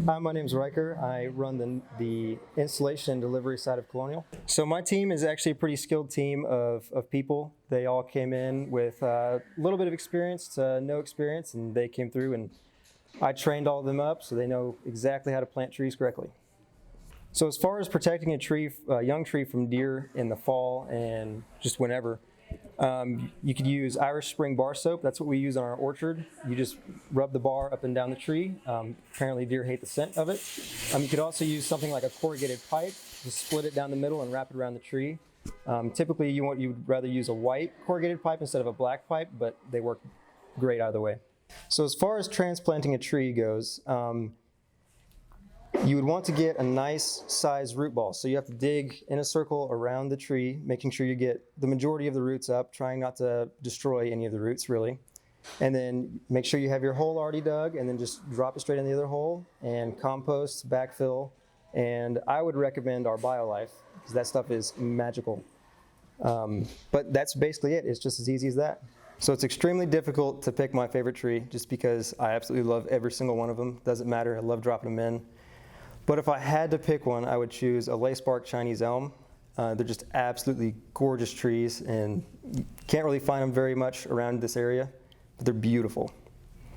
Hi, my name's Ryker. I run the installation and delivery side of Colonial. So my team is actually a pretty skilled team of people. They all came in with a little bit of experience to no experience, and they came through and I trained all of them up so they know exactly how to plant trees correctly. So as far as protecting a young tree from deer in the fall and just whenever, you could use Irish Spring bar soap. That's what we use on our orchard. You just rub the bar up and down the tree. Apparently deer hate the scent of it. You could also use something like a corrugated pipe, just split it down the middle and wrap it around the tree. Typically you would rather use a white corrugated pipe instead of a black pipe, but they work great either way. So as far as transplanting a tree goes, you would want to get a nice size root ball. So you have to dig in a circle around the tree, making sure you get the majority of the roots up, trying not to destroy any of the roots really. And then make sure you have your hole already dug, and then just drop it straight in the other hole and compost, backfill. And I would recommend our BioLife because that stuff is magical. But that's basically it. It's just as easy as that. So it's extremely difficult to pick my favorite tree just because I absolutely love every single one of them. Doesn't matter, I love dropping them in. But if I had to pick one, I would choose a lace-bark Chinese elm. They're just absolutely gorgeous trees, and you can't really find them very much around this area, but they're beautiful.